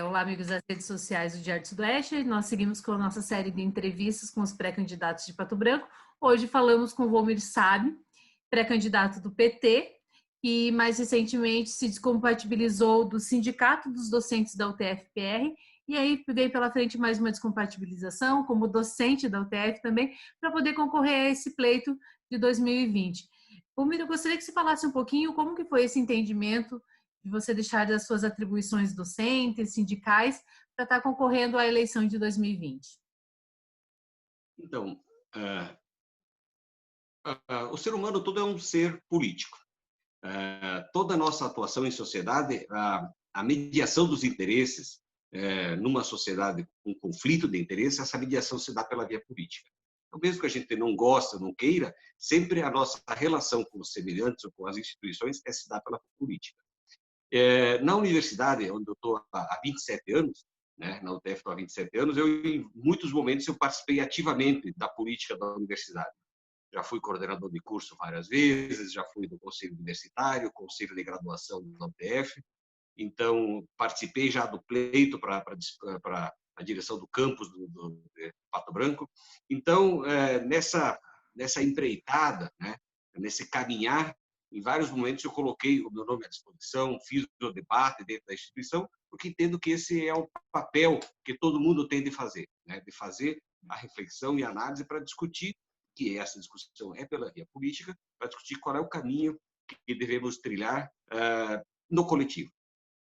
Olá, amigos das redes sociais do Diário do Sudoeste. Nós seguimos com a nossa série de entrevistas com os pré-candidatos de Pato Branco. Hoje falamos com o Volmir Sabe, pré-candidato do PT, que mais recentemente se descompatibilizou do Sindicato dos Docentes da UTF-PR, e aí veio pela frente mais uma descompatibilização como docente da UTF também, para poder concorrer a esse pleito de 2020. Volmir, eu gostaria que você falasse um pouquinho como que foi esse entendimento de você deixar as suas atribuições docentes, sindicais, para estar concorrendo à eleição de 2020. Então, o ser humano todo é um ser político. Toda a nossa atuação em sociedade, a mediação dos interesses, numa sociedade com conflito de interesses, essa mediação se dá pela via política. Então, mesmo que a gente não goste, não queira, sempre a nossa relação com os semelhantes ou com as instituições se dá pela política. Na universidade, onde eu estou há 27 anos, né, na UTF estou há 27 anos, em muitos momentos eu participei ativamente da política da universidade. Já fui coordenador de curso várias vezes, já fui do conselho universitário, conselho de graduação da UTF, então participei já do pleito para a direção do campus de Pato Branco. Então, nessa empreitada, né, nesse caminhar, em vários momentos eu coloquei o meu nome à disposição, fiz o debate dentro da instituição, porque entendo que esse é o papel que todo mundo tem de fazer, né? De fazer a reflexão e a análise para discutir, que essa discussão é pela via política, para discutir qual é o caminho que devemos trilhar no coletivo.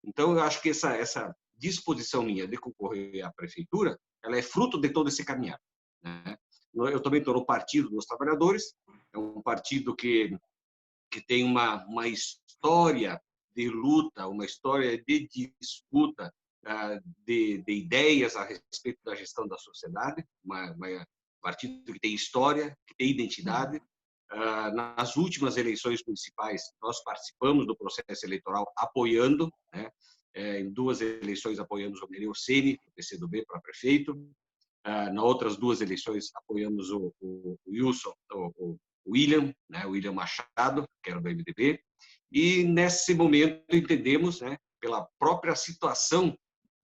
Então, eu acho que essa disposição minha de concorrer à prefeitura, ela é fruto de todo esse caminhar, né? Eu também estou no Partido dos Trabalhadores, é um partido que tem uma história de luta, uma história de disputa de ideias a respeito da gestão da sociedade, um partido que tem história, que tem identidade. Nas últimas eleições municipais, nós participamos do processo eleitoral apoiando, né? Em duas eleições apoiamos o Nereu Ceni, do PCdoB, para prefeito. Nas outras duas eleições apoiamos o Wilson, o William, né, o William Machado, que era do MDB, e nesse momento entendemos, né, pela própria situação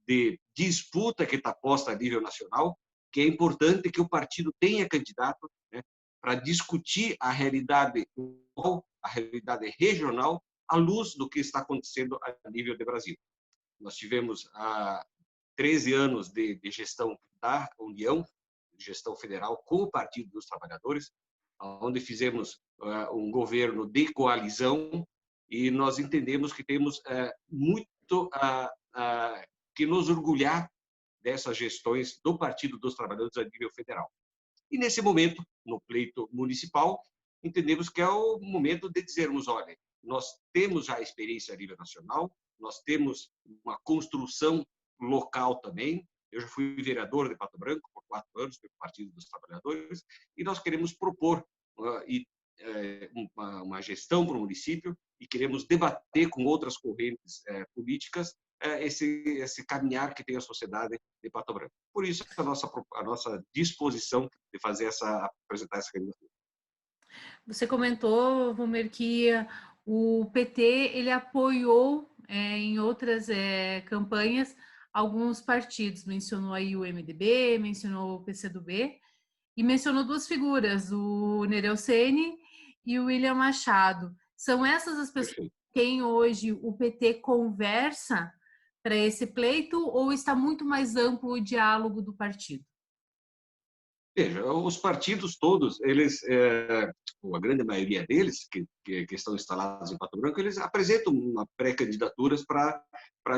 de disputa que está posta a nível nacional, que é importante que o partido tenha candidato, né, para discutir a realidade local, a realidade regional, à luz do que está acontecendo a nível do Brasil. Nós tivemos 13 anos de gestão da União, gestão federal, com o Partido dos Trabalhadores, onde fizemos um governo de coalizão, e nós entendemos que temos muito que nos orgulhar dessas gestões do Partido dos Trabalhadores a nível federal. E nesse momento, no pleito municipal, entendemos que é o momento de dizermos, olha, nós temos já experiência a nível nacional, nós temos uma construção local também. Eu já fui vereador de Pato Branco por 4 anos, pelo Partido dos Trabalhadores, e nós queremos propor uma gestão para o município e queremos debater com outras correntes políticas esse caminhar que tem a sociedade de Pato Branco. Por isso, a nossa disposição de apresentar essa candidatura. Você comentou, Volmir, que o PT ele apoiou em outras campanhas alguns partidos. Mencionou aí o MDB, mencionou o PCdoB e mencionou duas figuras, o Nereu Ceni e o William Machado. São essas as pessoas com quem hoje o PT conversa para esse pleito ou está muito mais amplo o diálogo do partido? Veja, os partidos todos, eles, a grande maioria deles, que estão instalados em Pato Branco, eles apresentam uma pré-candidaturas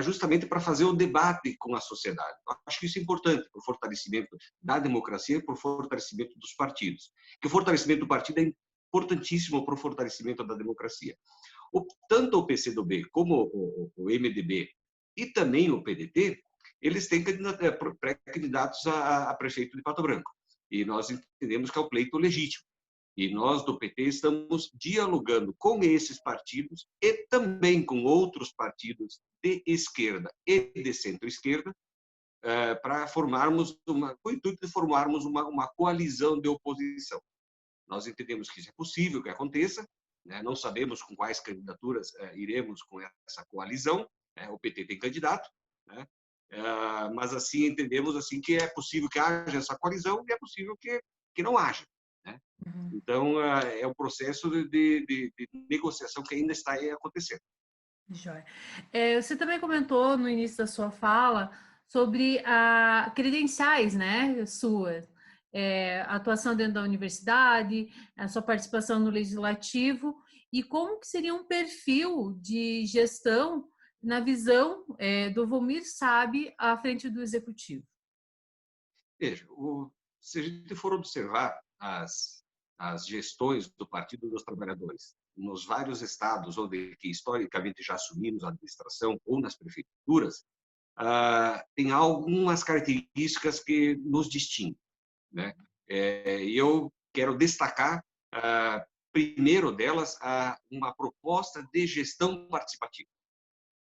justamente para fazer o debate com a sociedade. Eu acho que isso é importante para o fortalecimento da democracia e para o fortalecimento dos partidos. Que o fortalecimento do partido é importantíssimo para o fortalecimento da democracia. Tanto o PCdoB como o MDB e também o PDT, eles têm pré-candidatos a prefeito de Pato Branco. E nós entendemos que é o pleito legítimo. E nós, do PT, estamos dialogando com esses partidos e também com outros partidos de esquerda e de centro-esquerda para formarmos com o intuito de formarmos uma coalizão de oposição. Nós entendemos que isso é possível que aconteça, né? Não sabemos com quais candidaturas iremos com essa coalizão, né? O PT tem candidato, né? mas assim entendemos assim que é possível que haja essa coalizão e é possível que não haja, né? Uhum. Então é um processo de negociação que ainda está aí acontecendo. Joia. Você também comentou no início da sua fala sobre a credenciais, né, suas, a atuação dentro da universidade, a sua participação no legislativo e como que seria um perfil de gestão na visão do Volmir Sabe à frente do executivo. Veja, se a gente for observar as gestões do Partido dos Trabalhadores nos vários estados onde que historicamente já assumimos a administração ou nas prefeituras, tem algumas características que nos distinguem, né? E eu quero destacar, primeiro delas, uma proposta de gestão participativa.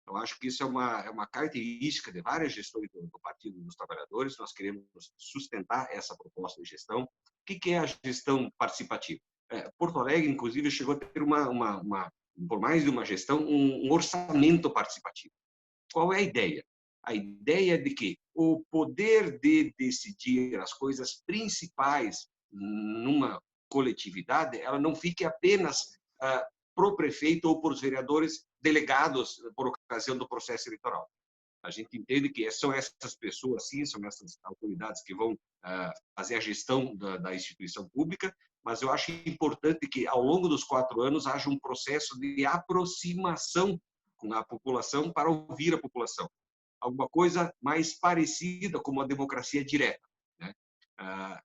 Eu acho que isso é uma característica de várias gestões do Partido dos Trabalhadores. Nós queremos sustentar essa proposta de gestão. O que é a gestão participativa? Porto Alegre, inclusive, chegou a ter por mais de uma gestão, um orçamento participativo. Qual é a ideia? A ideia de que o poder de decidir as coisas principais numa coletividade, ela não fique apenas para o prefeito ou para os vereadores delegados por ocasião do processo eleitoral. A gente entende que são essas pessoas, sim, são essas autoridades que vão fazer a gestão da instituição pública, mas eu acho importante que, ao longo dos 4 anos, haja um processo de aproximação com a população para ouvir a população. Alguma coisa mais parecida com a democracia direta, né?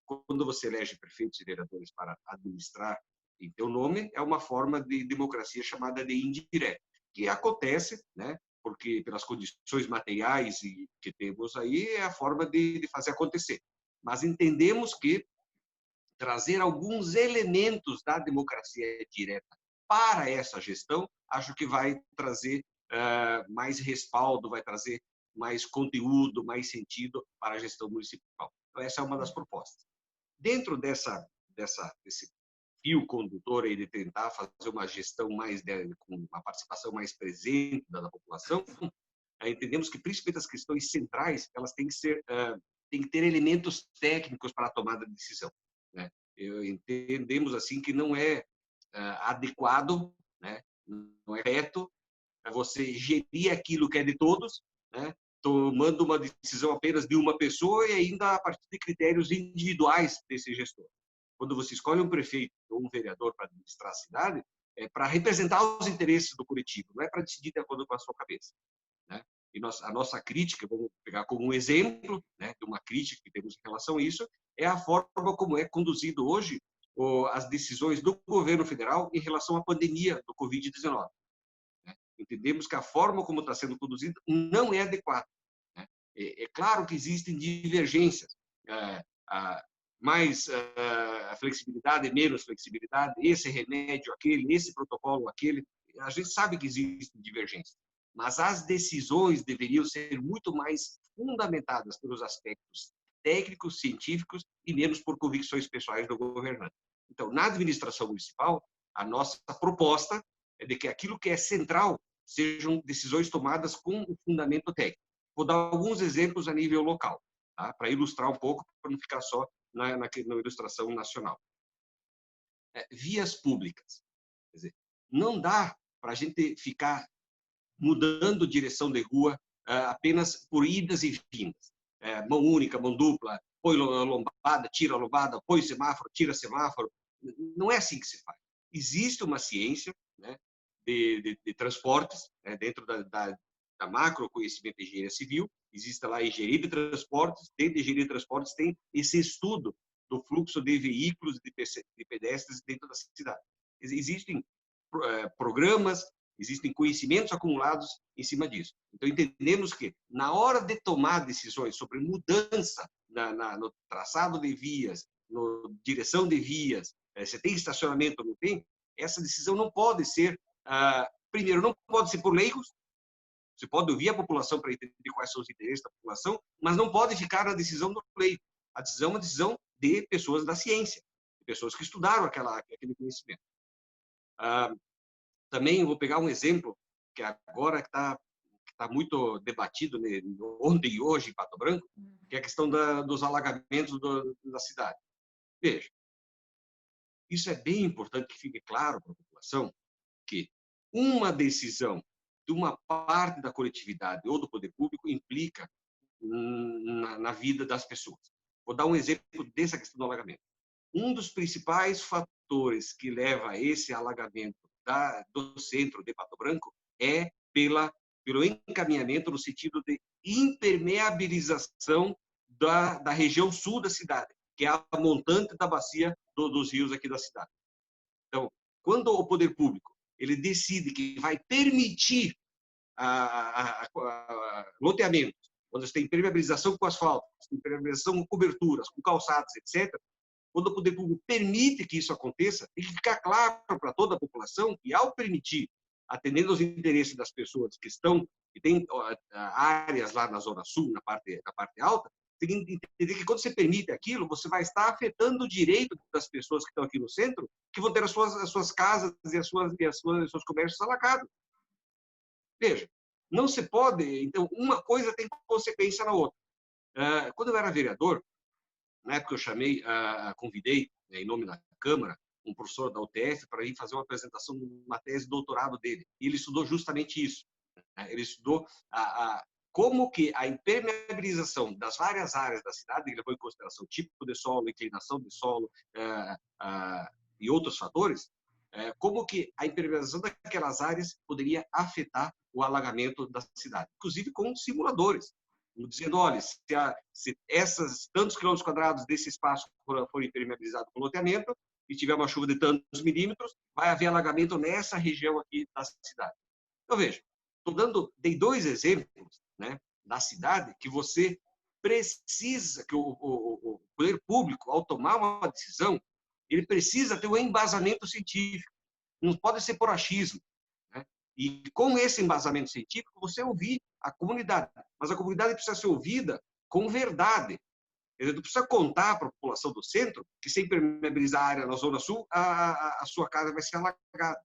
Quando você elege prefeitos e vereadores para administrar em teu nome, é uma forma de democracia chamada de indireta, que acontece, né? Porque pelas condições materiais que temos aí, é a forma de fazer acontecer. Mas entendemos que trazer alguns elementos da democracia direta para essa gestão, acho que vai trazer mais respaldo, vai trazer mais conteúdo, mais sentido para a gestão municipal. Então, essa é uma das propostas. Dentro desse fio condutor aí de tentar fazer uma gestão com uma participação mais presente da população, entendemos que, principalmente as questões centrais, elas têm que ter elementos técnicos para a tomada de decisão, né? Entendemos assim que não é adequado, né? Não é correto você gerir aquilo que é de todos, né? Tomando uma decisão apenas de uma pessoa e ainda a partir de critérios individuais desse gestor. Quando você escolhe um prefeito ou um vereador para administrar a cidade, é para representar os interesses do coletivo, não é para decidir de acordo com a sua cabeça, né? E a nossa crítica, vamos pegar como um exemplo, né, de uma crítica que temos em relação a isso, é a forma como é conduzido hoje as decisões do governo federal em relação à pandemia do Covid-19. Né? Entendemos que a forma como está sendo conduzida não é adequada, né? É claro que existem divergências, mais flexibilidade, menos flexibilidade, esse remédio, aquele, esse protocolo, aquele. A gente sabe que existem divergências, mas as decisões deveriam ser muito mais fundamentadas pelos aspectos técnicos, científicos e menos por convicções pessoais do governante. Então, na administração municipal, a nossa proposta é de que aquilo que é central sejam decisões tomadas com o fundamento técnico. Vou dar alguns exemplos a nível local, tá? Para ilustrar um pouco, para não ficar só na ilustração nacional. Vias públicas. Quer dizer, não dá para a gente ficar mudando direção de rua apenas por idas e vindas. Mão única, mão dupla, põe lombada, tira lombada, põe semáforo, tira semáforo. Não é assim que se faz. Existe uma ciência, né, de transportes, né, dentro da macro conhecimento de engenharia civil, existe lá a engenharia de transportes, dentro da engenharia de transportes tem esse estudo do fluxo de veículos e de pedestres dentro da cidade. Existem programas, existem conhecimentos acumulados em cima disso. Então, entendemos que, na hora de tomar decisões sobre mudança no traçado de vias, na direção de vias, se tem estacionamento ou não tem, essa decisão não pode ser, primeiro, não pode ser por leigos. Você pode ouvir a população para entender quais são os interesses da população, mas não pode ficar na decisão do leigo. A decisão é uma decisão de pessoas da ciência, de pessoas que estudaram aquele conhecimento. Também vou pegar um exemplo que agora está tá muito debatido, né, ontem e hoje em Pato Branco, que é a questão dos alagamentos da cidade. Veja, isso é bem importante que fique claro para a população que uma decisão de uma parte da coletividade ou do poder público implica na vida das pessoas. Vou dar um exemplo dessa questão do alagamento. Um dos principais fatores que leva a esse alagamento do centro de Pato Branco é pelo encaminhamento no sentido de impermeabilização da região sul da cidade, que é a montante da bacia dos rios aqui da cidade. Então, quando o poder público ele decide que vai permitir loteamento, quando você tem impermeabilização com asfalto, impermeabilização com coberturas, com calçadas, etc., quando o poder público permite que isso aconteça, tem que ficar claro para toda a população que, ao permitir, atendendo aos interesses das pessoas que têm áreas lá na Zona Sul, na parte alta, tem que entender que quando você permite aquilo, você vai estar afetando o direito das pessoas que estão aqui no centro, que vão ter as suas casas e os seus comércios alagados. Veja, não se pode... Então, uma coisa tem consequência na outra. Quando eu era vereador, na época eu convidei, em nome da Câmara, um professor da UTF para ir fazer uma apresentação de uma tese de doutorado dele. E ele estudou justamente isso. Ele estudou como que a impermeabilização das várias áreas da cidade, ele levou em consideração tipo de solo, inclinação de solo e outros fatores, como que a impermeabilização daquelas áreas poderia afetar o alagamento da cidade, inclusive com simuladores, dizendo, olha, se esses tantos quilômetros quadrados desse espaço forem impermeabilizados com loteamento e tiver uma chuva de tantos milímetros, vai haver alagamento nessa região aqui da cidade. Então, veja, dei 2 exemplos, né, da cidade que você precisa, que o poder público, ao tomar uma decisão, ele precisa ter um embasamento científico, não pode ser por achismo. Né? E com esse embasamento científico, você ouvir a comunidade, mas a comunidade precisa ser ouvida com verdade. Ele não precisa contar para a população do centro que, sem impermeabilizar a área na Zona Sul, a sua casa vai ser alagada.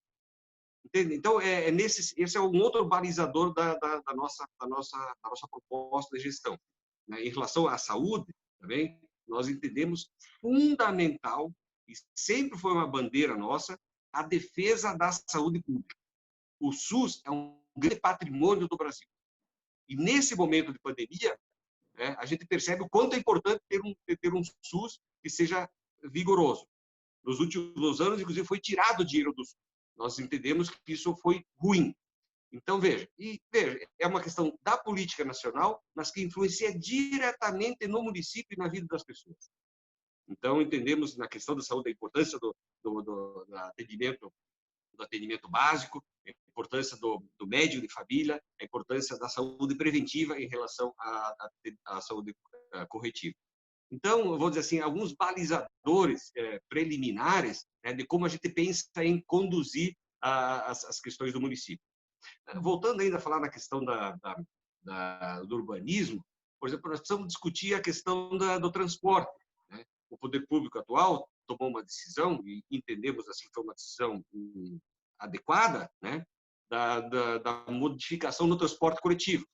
Entende? Então, esse é um outro balizador da nossa proposta de gestão. Né? Em relação à saúde, também, nós entendemos fundamental, e sempre foi uma bandeira nossa, a defesa da saúde pública. O SUS é um grande patrimônio do Brasil. E nesse momento de pandemia, a gente percebe o quanto é importante ter um SUS que seja vigoroso. Nos últimos anos, inclusive, foi tirado o dinheiro do SUS. Nós entendemos que isso foi ruim. Então, veja, é uma questão da política nacional, mas que influencia diretamente no município e na vida das pessoas. Então, entendemos na questão da saúde a importância do atendimento básico, a importância do médico de família, a importância da saúde preventiva em relação à saúde corretiva. Então, eu vou dizer assim, alguns balizadores preliminares, né, de como a gente pensa em conduzir as questões do município. Voltando ainda a falar na questão do urbanismo, por exemplo, nós precisamos discutir a questão do transporte. Né? O poder público atual tomou uma decisão, e entendemos assim que foi uma decisão adequada, né, da modificação do transporte coletivo.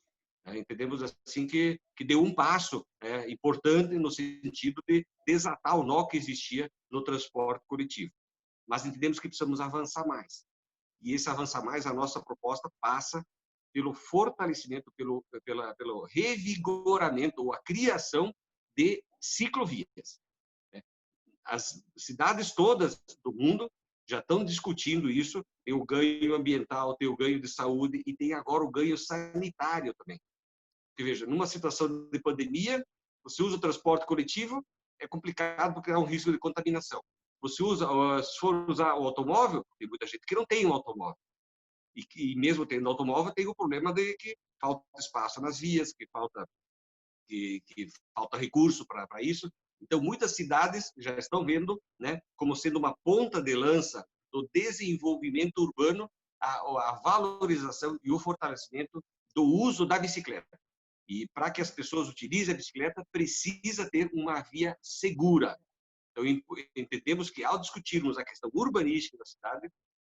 Entendemos assim que deu um passo importante no sentido de desatar o nó que existia no transporte coletivo. Mas entendemos que precisamos avançar mais. E esse avançar mais, a nossa proposta passa pelo fortalecimento, pelo revigoramento ou a criação de ciclovias. As cidades todas do mundo já estão discutindo isso, tem o ganho ambiental, tem o ganho de saúde e tem agora o ganho sanitário também. Porque, veja, numa situação de pandemia, você usa o transporte coletivo, é complicado porque há um risco de contaminação. Se for usar o automóvel, tem muita gente que não tem um automóvel. E mesmo tendo automóvel, tem o problema de que falta espaço nas vias, que falta recurso para isso. Então, muitas cidades já estão vendo, né, como sendo uma ponta de lança do desenvolvimento urbano, a valorização e o fortalecimento do uso da bicicleta. E para que as pessoas utilizem a bicicleta, precisa ter uma via segura. Então, entendemos que, ao discutirmos a questão urbanística da cidade,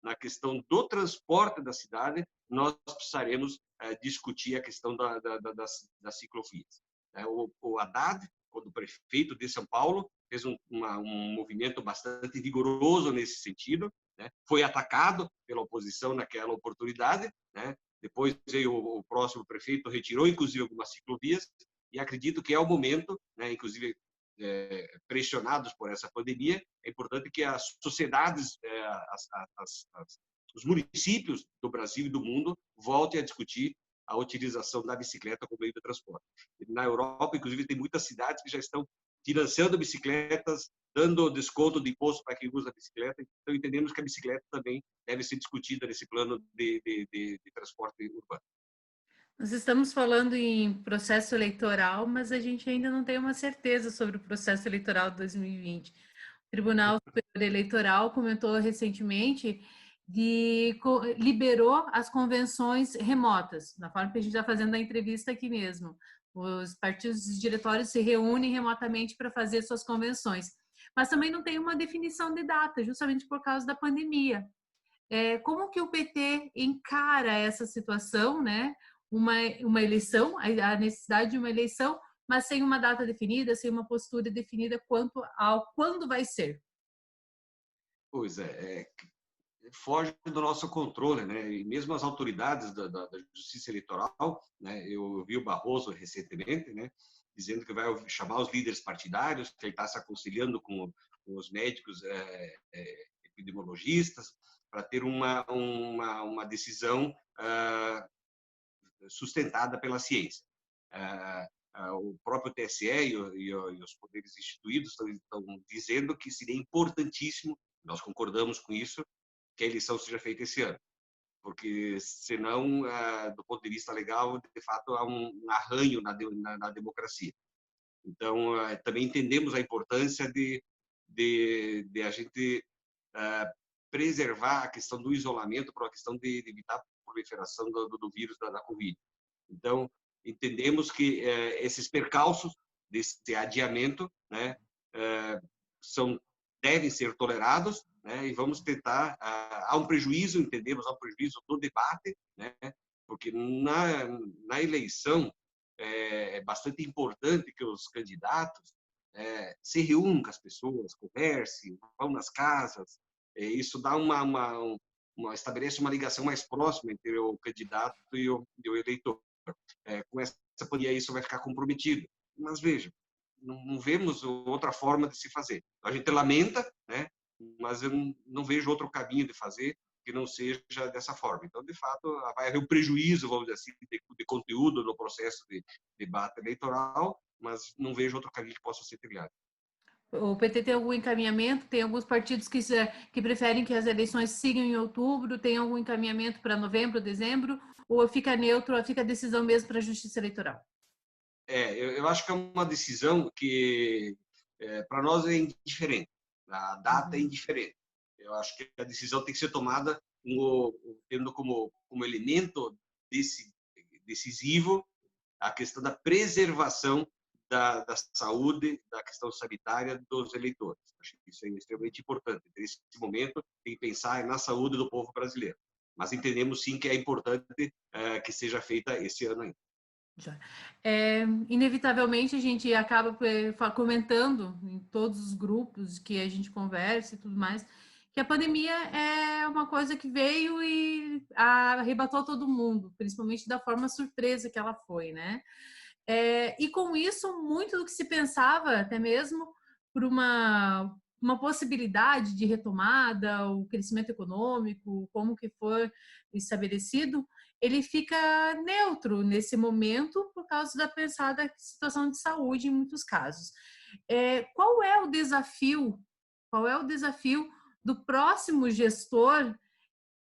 na questão do transporte da cidade, nós precisaremos discutir a questão das ciclovias. O Haddad, quando prefeito de São Paulo, fez um movimento bastante vigoroso nesse sentido, né? Foi atacado pela oposição naquela oportunidade, né? Depois veio o próximo prefeito, retirou inclusive algumas ciclovias, e acredito que é o momento, né, inclusive pressionados por essa pandemia, é importante que as sociedades, os municípios do Brasil e do mundo voltem a discutir a utilização da bicicleta como meio de transporte. Na Europa, inclusive, tem muitas cidades que já estão financiando bicicletas, dando desconto de imposto para quem usa a bicicleta. Então, entendemos que a bicicleta também deve ser discutida nesse plano de transporte urbano. Nós estamos falando em processo eleitoral, mas a gente ainda não tem uma certeza sobre o processo eleitoral de 2020. O Tribunal Superior Eleitoral comentou recentemente liberou as convenções remotas, na forma que a gente está fazendo a entrevista aqui mesmo. Os partidos diretórios se reúnem remotamente para fazer suas convenções, mas também não tem uma definição de data, justamente por causa da pandemia. Como que o PT encara essa situação, né? Uma eleição, a necessidade de uma eleição, mas sem uma data definida, sem uma postura definida quanto ao quando vai ser. Pois foge do nosso controle, né? E mesmo as autoridades da Justiça Eleitoral, né? Eu vi o Barroso recentemente, né? Dizendo que vai chamar os líderes partidários, que ele está se aconselhando com os médicos epidemiologistas para ter uma decisão sustentada pela ciência. O próprio TSE e os poderes instituídos estão dizendo que seria importantíssimo, nós concordamos com isso, que a eleição seja feita esse ano, porque senão, do ponto de vista legal, de fato há um arranho na democracia. Então, também entendemos a importância de a gente preservar a questão do isolamento para a questão de evitar a proliferação do vírus da Covid. Então, entendemos que esses percalços desse adiamento, né, devem ser tolerados, né, e vamos tentar. Há um prejuízo, entendemos, há um prejuízo do debate, né, porque na eleição é bastante importante que os candidatos se reúnam com as pessoas, conversem, vão nas casas. Isso dá estabelece uma ligação mais próxima entre o candidato e o eleitor. Com essa pandemia, isso vai ficar comprometido. Mas veja, não vemos outra forma de se fazer. A gente lamenta, né? Mas eu não vejo outro caminho de fazer que não seja dessa forma. Então, de fato, vai haver um prejuízo, vamos dizer assim, de conteúdo no processo de debate eleitoral, mas não vejo outro caminho que possa ser trilhado. O PT tem algum encaminhamento? Tem alguns partidos que preferem que as eleições sigam em outubro? Tem algum encaminhamento para novembro, dezembro? Ou fica neutro, fica a decisão mesmo para a Justiça Eleitoral? Eu acho que é uma decisão que, para nós, é indiferente. A data é indiferente. Eu acho que a decisão tem que ser tomada tendo como elemento decisivo a questão da preservação da saúde, da questão sanitária dos eleitores. Acho que isso é extremamente importante. Nesse momento, tem que pensar na saúde do povo brasileiro. Mas entendemos, sim, que é importante que seja feita esse ano ainda. Inevitavelmente, a gente acaba comentando em todos os grupos que a gente conversa e tudo mais, que a pandemia é uma coisa que veio e arrebatou todo mundo, principalmente da forma surpresa que ela foi, né? E com isso, muito do que se pensava, até mesmo por uma possibilidade de retomada, o crescimento econômico, como que for estabelecido, ele fica neutro nesse momento por causa da pensada situação de saúde em muitos casos. Qual é o desafio? Qual é o desafio do próximo gestor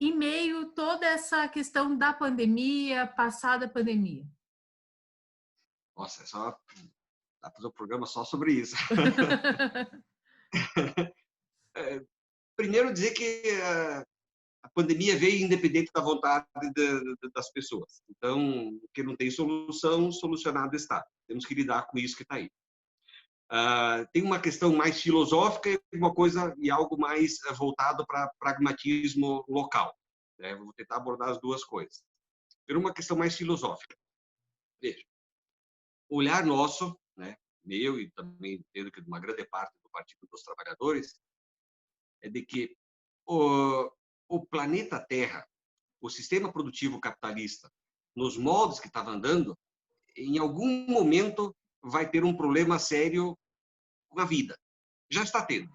em meio a toda essa questão da pandemia, passada pandemia? Nossa, dá para fazer um programa só sobre isso. Primeiro, dizer que a pandemia veio independente da vontade das pessoas. Então, o que não tem solução, solucionado está. Temos que lidar com isso que está aí. Tem uma questão mais filosófica e uma coisa e algo mais voltado para pragmatismo local, né? Vou tentar abordar as duas coisas. Por uma questão mais filosófica. Veja, o olhar nosso, né, meu e também entendo que de uma grande parte do Partido dos Trabalhadores, é de que o planeta Terra, o sistema produtivo capitalista, nos moldes que estava andando, em algum momento vai ter um problema sério com a vida. Já está tendo.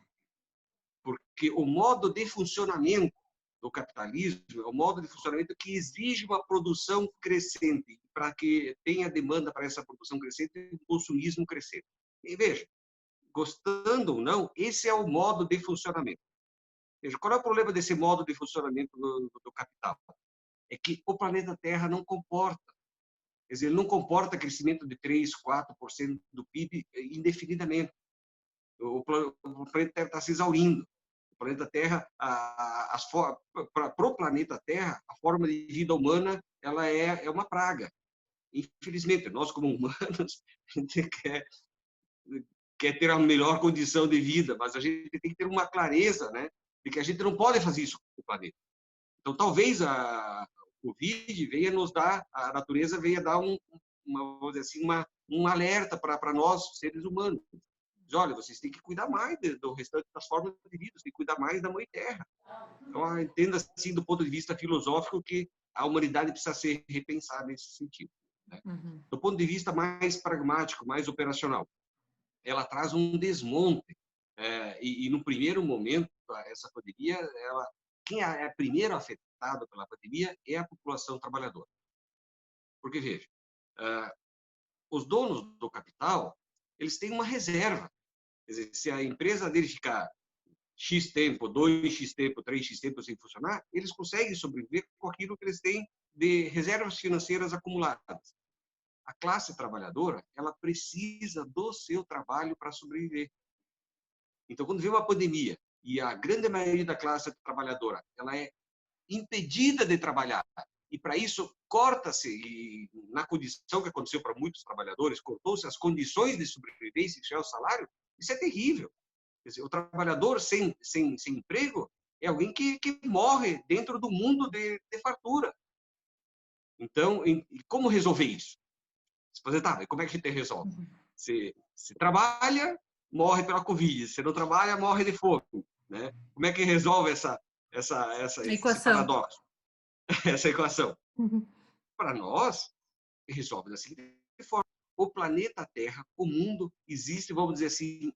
Porque o modo de funcionamento do capitalismo é o modo de funcionamento que exige uma produção crescente. Para que tenha demanda para essa produção crescente, o consumismo crescente. E veja, gostando ou não, esse é o modo de funcionamento. Veja, qual é o problema desse modo de funcionamento do capital? É que o planeta Terra não comporta. Quer dizer, ele não comporta crescimento de 3%, 4% do PIB indefinidamente. O planeta Terra está se exaurindo. O planeta Terra, para o planeta Terra, a forma de vida humana ela é uma praga. Infelizmente, nós como humanos, a gente quer ter a melhor condição de vida, mas a gente tem que ter uma clareza, né, de que a gente não pode fazer isso com o planeta. Então, talvez a Covid venha nos dar, a natureza venha dar vamos dizer assim, um alerta para nós, seres humanos. Diz, olha, vocês têm que cuidar mais do restante das formas de vida, vocês têm que cuidar mais da Mãe Terra. Então, entenda assim, do ponto de vista filosófico, que a humanidade precisa ser repensada nesse sentido, né? Uhum. Do ponto de vista mais pragmático, mais operacional, ela traz um desmonte. E no primeiro momento, essa pandemia, quem é primeiro afetado pela pandemia é a população trabalhadora. Porque, veja, os donos do capital, eles têm uma reserva. Quer dizer, se a empresa dele ficar X tempo, 2X tempo, 3X tempo sem funcionar, eles conseguem sobreviver com aquilo que eles têm de reservas financeiras acumuladas. A classe trabalhadora, ela precisa do seu trabalho para sobreviver. Então, quando vem uma pandemia e a grande maioria da classe trabalhadora, ela é impedida de trabalhar, e para isso corta-se, e na condição que aconteceu para muitos trabalhadores, cortou-se as condições de sobrevivência, que é o salário, isso é terrível. Quer dizer, o trabalhador sem emprego é alguém que morre dentro do mundo de fartura. Então, como resolver isso? Você tá, como é que a gente resolve? Se trabalha, morre pela Covid. Se não trabalha, morre de fome, né? Como é que resolve esse paradoxo? Essa equação? Uhum. Para nós, resolve da seguinte forma. O planeta Terra, o mundo, existe, vamos dizer assim,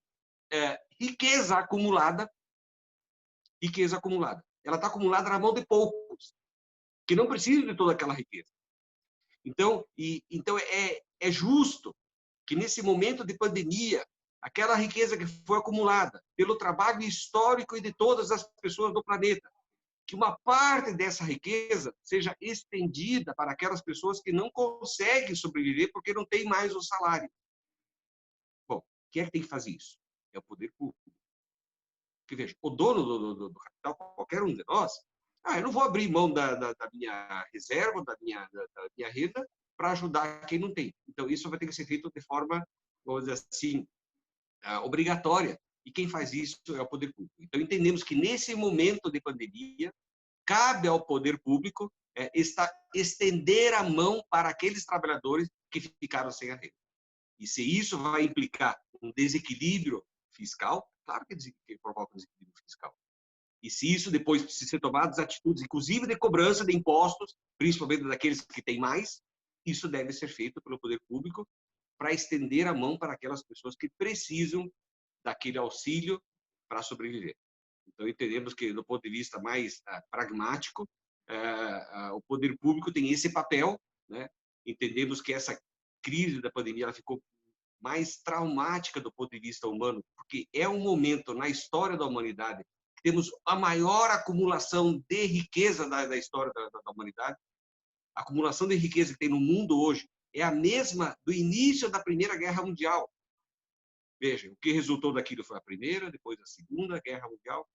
riqueza acumulada. Ela está acumulada na mão de poucos, que não precisam de toda aquela riqueza. Então é justo que nesse momento de pandemia, aquela riqueza que foi acumulada pelo trabalho histórico e de todas as pessoas do planeta, que uma parte dessa riqueza seja estendida para aquelas pessoas que não conseguem sobreviver porque não têm mais o salário. Bom, quem é que tem que fazer isso? É o poder público. Porque, veja, o dono do capital, qualquer um de nós, eu não vou abrir mão da minha reserva, da minha renda, para ajudar quem não tem. Então, isso vai ter que ser feito de forma, vamos dizer assim, obrigatória. E quem faz isso é o poder público. Então, entendemos que, nesse momento de pandemia, cabe ao poder público estender a mão para aqueles trabalhadores que ficaram sem a renda. E se isso vai implicar um desequilíbrio fiscal, claro que provoca um desequilíbrio fiscal. E se isso depois precisa ser tomadas atitudes, inclusive de cobrança de impostos, principalmente daqueles que têm mais, isso deve ser feito pelo poder público para estender a mão para aquelas pessoas que precisam daquele auxílio para sobreviver. Então, entendemos que, do ponto de vista mais pragmático, o poder público tem esse papel, né? Entendemos que essa crise da pandemia ela ficou mais traumática do ponto de vista humano, porque é um momento na história da humanidade que temos a maior acumulação de riqueza da história da humanidade. A acumulação de riqueza que tem no mundo hoje é a mesma do início da Primeira Guerra Mundial. Veja, o que resultou daquilo foi a Primeira, depois a Segunda Guerra Mundial.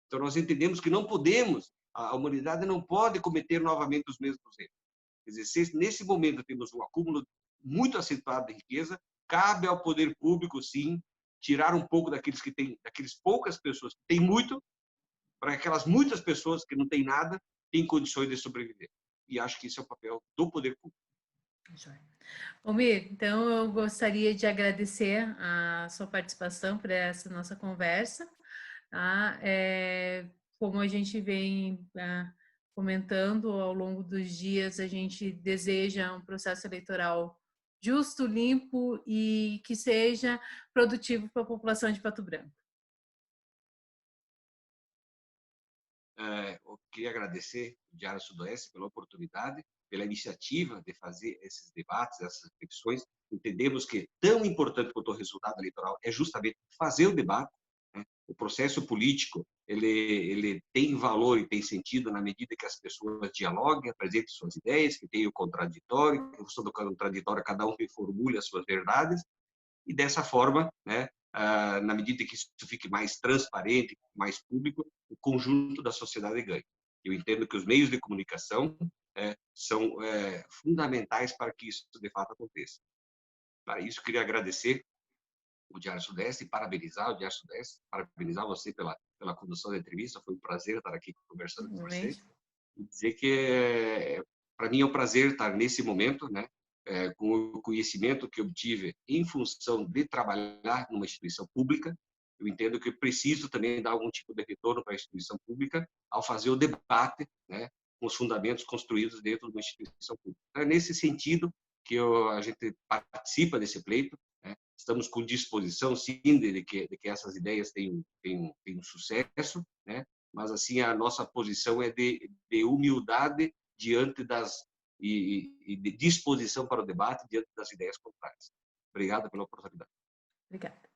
Então, nós entendemos que não podemos, a humanidade não pode cometer novamente os mesmos erros. Quer dizer, se nesse momento temos um acúmulo muito acentuado de riqueza, cabe ao poder público, sim, tirar um pouco daqueles que têm, daqueles poucas pessoas que têm muito, para aquelas muitas pessoas que não têm nada, têm condições de sobreviver. E acho que esse é o papel do poder público. Almir, então eu gostaria de agradecer a sua participação para essa nossa conversa. Tá? Como a gente vem comentando ao longo dos dias, a gente deseja um processo eleitoral justo, limpo e que seja produtivo para a população de Pato Branco. Eu queria agradecer o Diário Sudoeste pela oportunidade, pela iniciativa de fazer esses debates, essas reflexões. Entendemos que tão importante quanto o resultado eleitoral é justamente fazer o debate, né? O processo político ele tem valor e tem sentido na medida que as pessoas dialoguem, apresentem suas ideias, que tenham o contraditório, que do contraditório cada um reformule as suas verdades, e dessa forma, né, na medida que isso fique mais transparente, mais público, o conjunto da sociedade ganha. Eu entendo que os meios de comunicação são fundamentais para que isso de fato aconteça. Para isso, queria agradecer o Diário Sudeste e parabenizar o Diário Sudeste, parabenizar você pela condução da entrevista. Foi um prazer estar aqui conversando com você. E dizer que, para mim, é um prazer estar nesse momento, né, com o conhecimento que obtive em função de trabalhar numa instituição pública. Eu entendo que eu preciso também dar algum tipo de retorno para a instituição pública ao fazer o debate, né, com os fundamentos construídos dentro de uma instituição pública. Então, é nesse sentido que a gente participa desse pleito, né? Estamos com disposição, sim, de que essas ideias tenham um sucesso, né? Mas, assim, a nossa posição é de humildade diante e de disposição para o debate diante das ideias contrárias. Obrigado pela oportunidade. Obrigada.